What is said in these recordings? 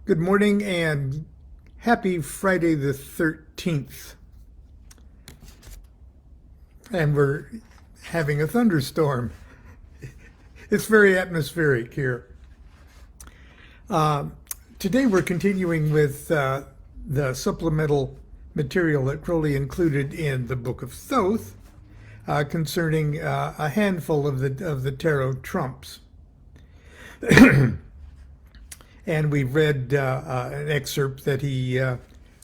Good morning and happy Friday the 13th. And we're having a thunderstorm. It's very atmospheric here. Today we're continuing with the supplemental material that Crowley included in the Book of Thoth concerning a handful of the tarot trumps. And we've read an excerpt that he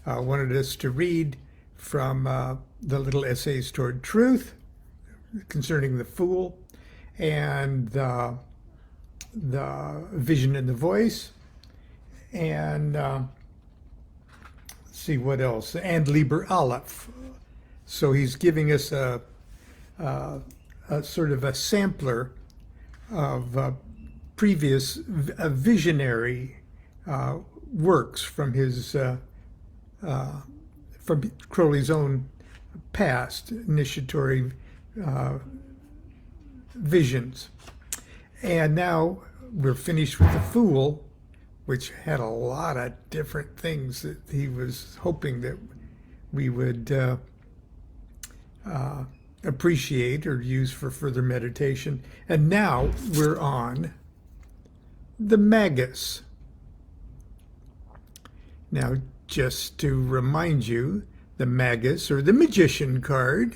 wanted us to read from the little essays toward truth concerning the fool and the vision and the voice. And let's see what else. And Liber Aleph. So he's giving us a sort of a sampler of previous visionary works from his from Crowley's own past initiatory visions. And now we're finished with the Fool, which had a lot of different things that he was hoping that we would appreciate or use for further meditation. And now we're on the Magus. Now, just to remind you, the Magus, or the Magician card,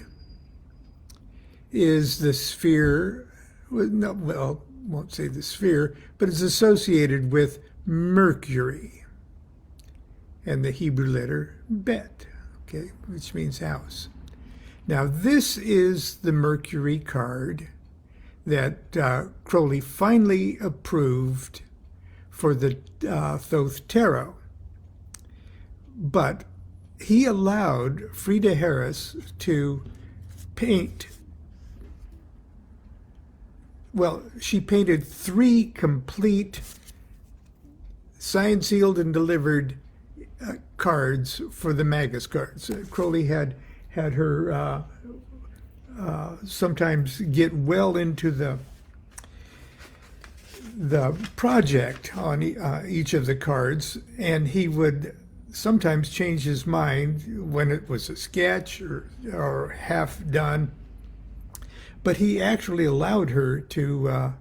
is the sphere, well, won't say the sphere, but it's associated with Mercury and the Hebrew letter Bet, okay, which means house. Now, this is the Mercury card that Crowley finally approved for the Thoth Tarot. But he allowed Frieda Harris to paint, well, she painted 3 complete signed, sealed, and delivered cards for the Magus cards. Crowley had her sometimes get well into the project on each of the cards, and he would sometimes change his mind when it was a sketch or half done. But he actually allowed her to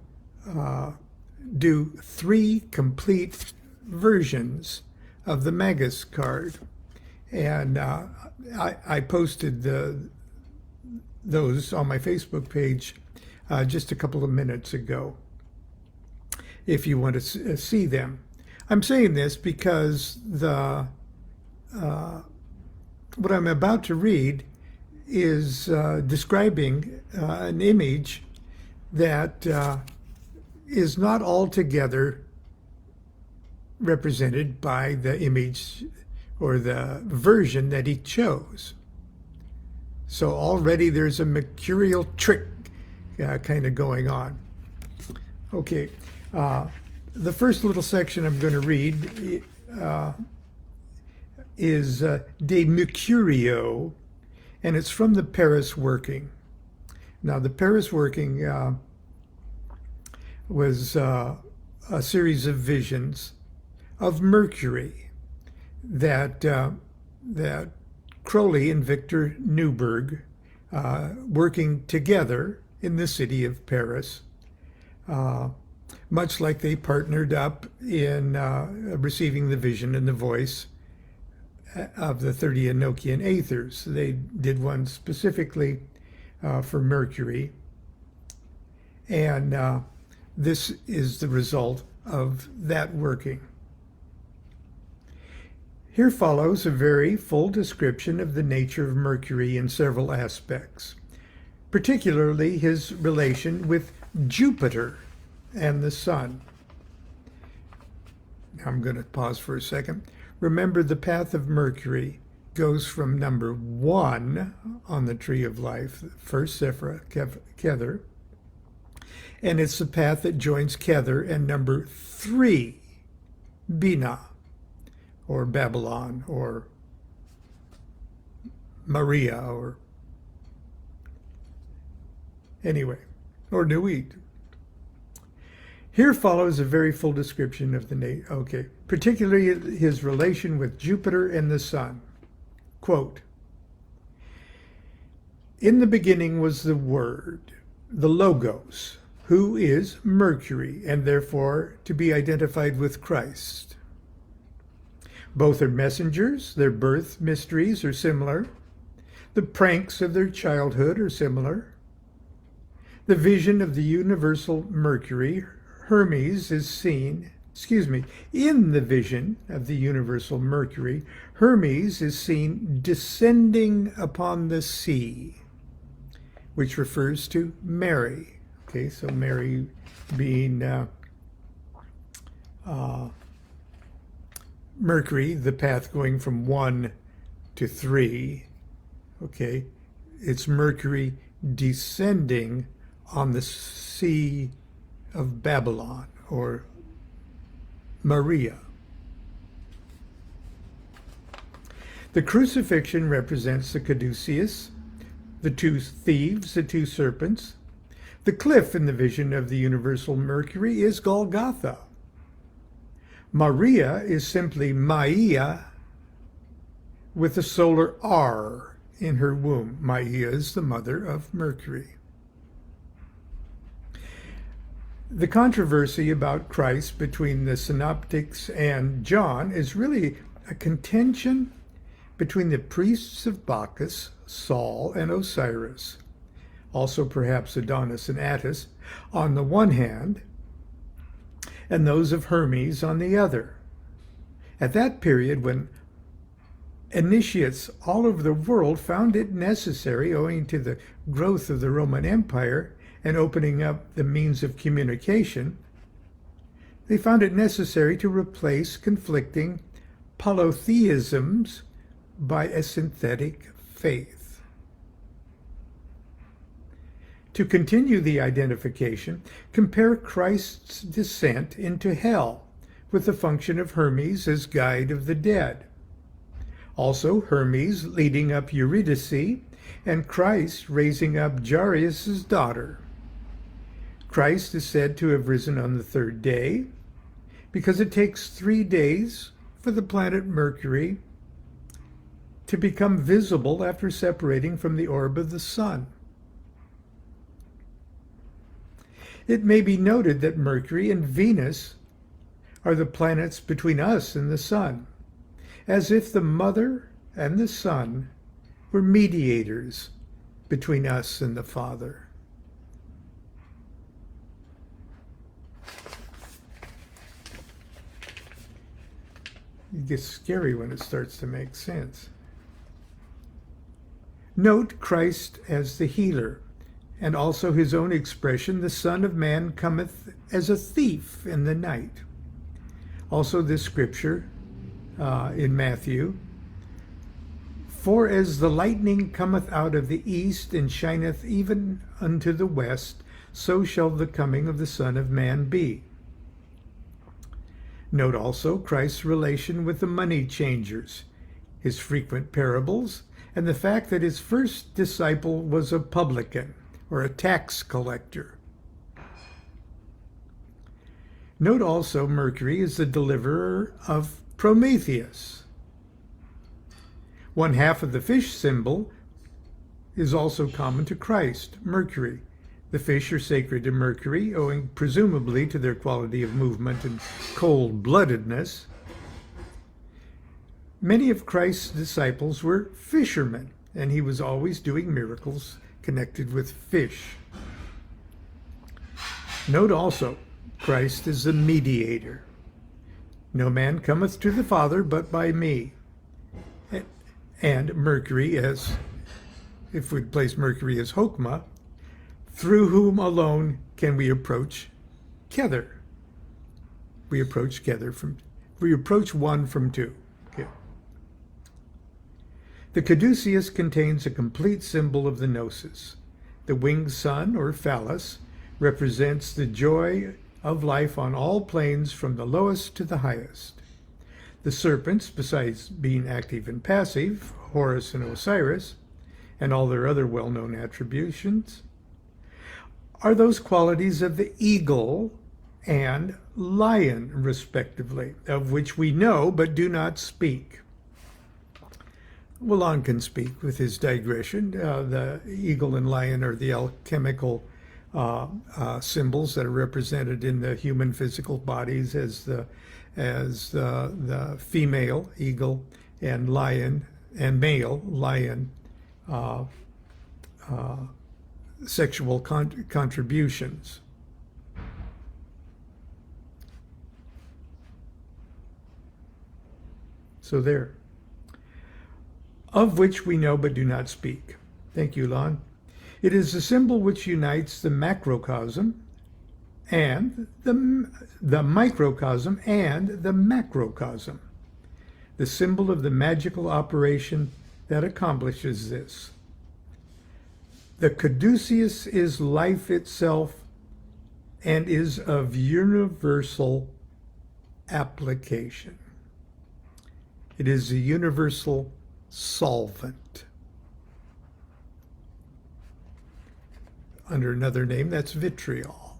do 3 complete versions of the Magus card, and I posted those on my Facebook page just a couple of minutes ago, if you want to see them. I'm saying this because what I'm about to read is describing an image that is not altogether represented by the image or the version that he chose. So already there's a Mercurial trick kind of going on. Okay, the first little section I'm going to read is De Mercurio, and it's from the Paris Working. Now, the Paris Working was a series of visions of Mercury that Crowley and Victor Newberg, working together in the city of Paris, much like they partnered up in receiving the vision and the voice of the 30 Enochian Aethers. They did one specifically for Mercury, and this is the result of that working. Here follows a very full description of the nature of Mercury in several aspects, particularly his relation with Jupiter and the Sun. Now I'm going to pause for a second. Remember, the path of Mercury goes from number 1 on the tree of life, first Sephira, Kether, and it's the path that joins Kether and number 3, Binah, or Babylon, or Maria, or anyway, or Nuit. Here follows a very full description of the particularly his relation with Jupiter and the sun. Quote, "In the beginning was the Word, the Logos, who is Mercury, and therefore to be identified with Christ. Both are messengers, their birth mysteries are similar, the pranks of their childhood are similar. The vision of the universal Mercury, Hermes is seen, in the vision of the universal Mercury, Hermes is seen descending upon the sea," which refers to Mary. Okay, so Mary being Mercury, the path going from 1 to 3. Okay, it's Mercury descending on the Sea of Babylon, or Maria. The crucifixion represents the caduceus, the two thieves, the two serpents. The cliff in the vision of the universal Mercury is Golgotha. Maria is simply Maia with a solar R in her womb. Maia is the mother of Mercury. The controversy about Christ between the synoptics and John is really a contention between the priests of Bacchus, Sol, and Osiris, also perhaps Adonis and Attis, on the one hand, and those of Hermes on the other. At that period, when initiates all over the world found it necessary, owing to the growth of the Roman Empire and opening up the means of communication, they found it necessary to replace conflicting polytheisms by a synthetic faith. To continue the identification, compare Christ's descent into hell with the function of Hermes as guide of the dead. Also, Hermes leading up Eurydice and Christ raising up Jairus' daughter. Christ is said to have risen on the third day because it takes 3 days for the planet Mercury to become visible after separating from the orb of the sun. It may be noted that Mercury and Venus are the planets between us and the sun, as if the mother and the son were mediators between us and the Father. It gets scary when it starts to make sense. Note Christ as the healer, and also his own expression, "The Son of Man cometh as a thief in the night." Also this scripture in Matthew, "For as the lightning cometh out of the east and shineth even unto the west, so shall the coming of the Son of Man be." Note also Christ's relation with the money changers, his frequent parables, and the fact that his first disciple was a publican, or a tax collector. Note also Mercury is the deliverer of Prometheus. One half of the fish symbol is also common to Christ, Mercury. The fish are sacred to Mercury, owing presumably to their quality of movement and cold-bloodedness. Many of Christ's disciples were fishermen, and he was always doing miracles connected with fish. Note also, Christ is the mediator. "No man cometh to the Father but by me." And Mercury as, if we place Mercury as Hokmah, "Through whom alone can we approach Kether." We approach one from two. Okay. The caduceus contains a complete symbol of the gnosis. The winged sun, or phallus, represents the joy of life on all planes from the lowest to the highest. The serpents, besides being active and passive, Horus and Osiris, and all their other well-known attributions, are those qualities of the eagle and lion, respectively, of which we know but do not speak. Well, Lon can speak with his digression. The eagle and lion are the alchemical symbols that are represented in the human physical bodies as the female eagle and lion and male lion sexual contributions. So there. Of which we know but do not speak. Thank you, Lon. It is the symbol which unites the macrocosm and the microcosm and the macrocosm. The symbol of the magical operation that accomplishes this. The caduceus is life itself and is of universal application. It is a universal solvent. Under another name, that's vitriol.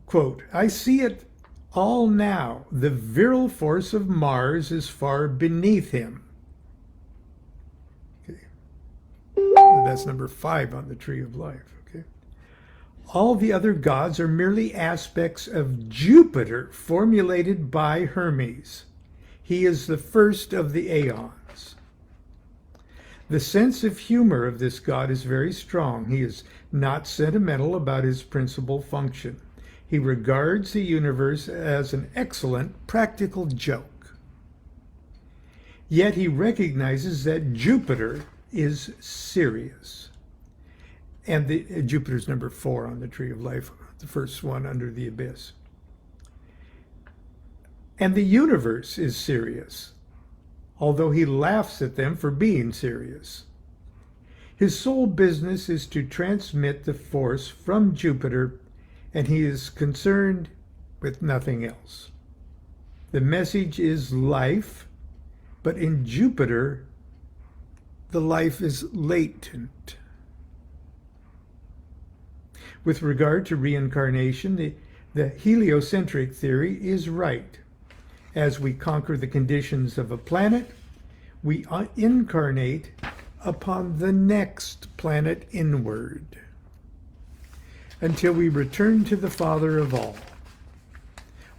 Quote, I see it all now. The virile force of Mars is far beneath him. Okay. That's number 5 on the Tree of Life. Okay. All the other gods are merely aspects of Jupiter formulated by Hermes. He is the first of the aeons. The sense of humor of this god is very strong. He is not sentimental about his principal function. He regards the universe as an excellent practical joke. Yet he recognizes that Jupiter is serious. And Jupiter's number 4 on the Tree of Life, the first one under the abyss. And the universe is serious, although he laughs at them for being serious. His sole business is to transmit the force from Jupiter, and he is concerned with nothing else. The message is life, but in Jupiter, the life is latent. With regard to reincarnation, the heliocentric theory is right. As we conquer the conditions of a planet, we incarnate upon the next planet inward, until we return to the Father of all,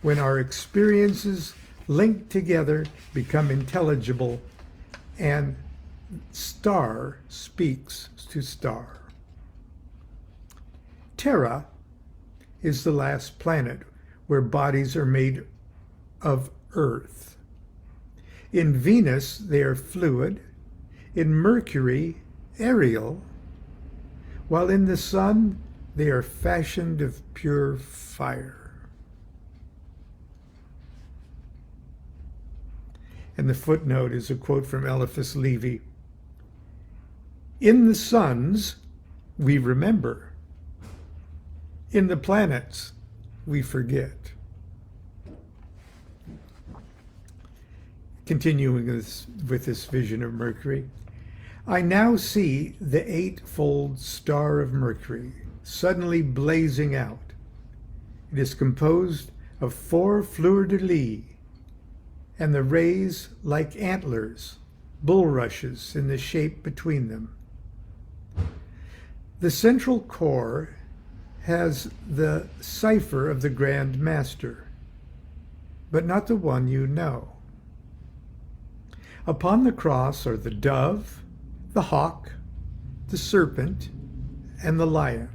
when our experiences linked together become intelligible and star speaks to star. Terra is the last planet where bodies are made of earth. In Venus, they are fluid. In Mercury, aerial. While in the sun, they are fashioned of pure fire. And the footnote is a quote from Eliphas Levi. In the suns, we remember. In the planets, we forget. Continuing with this vision of Mercury, I now see the 8-fold star of Mercury suddenly blazing out. It is composed of 4 fleur-de-lis, and the rays like antlers, bulrushes in the shape between them. The central core has the cipher of the Grand Master, but not the one you know. Upon the cross are the dove, the hawk, the serpent, and the lion.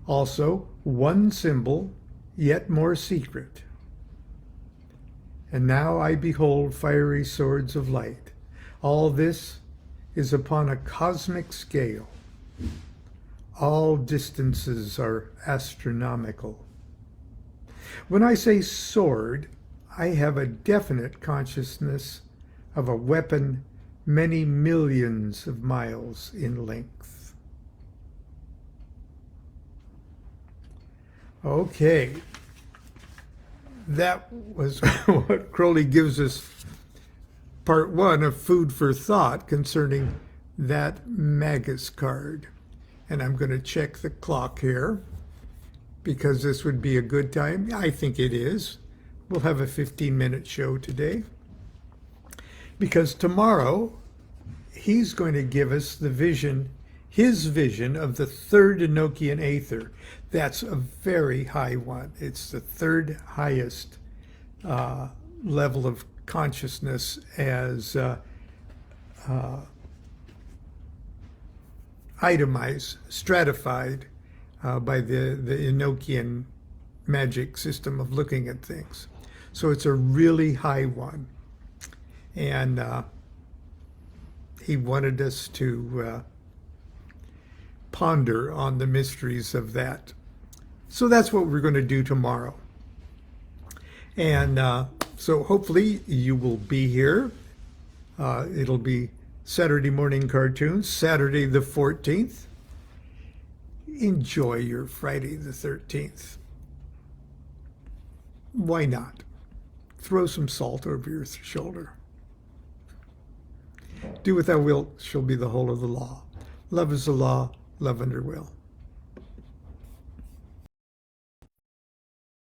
Also, one symbol, yet more secret. And now I behold fiery swords of light. All this is upon a cosmic scale. All distances are astronomical. When I say sword, I have a definite consciousness of a weapon many millions of miles in length. Okay, that was what Crowley gives us part 1 of food for thought concerning that Magus card. And I'm going to check the clock here because this would be a good time. I think it is. We'll have a 15-minute show today because tomorrow he's going to give us the vision, his vision of the third Enochian Aether. That's a very high one. It's the third highest level of consciousness as itemized, stratified by the Enochian magic system of looking at things. So it's a really high one. And he wanted us to ponder on the mysteries of that. So that's what we're going to do tomorrow. And so hopefully you will be here. It'll be Saturday morning cartoons, Saturday the 14th. Enjoy your Friday the 13th. Why not? Throw some salt over your shoulder. Do what thou wilt shall be the whole of the law. Love is the law, love under will.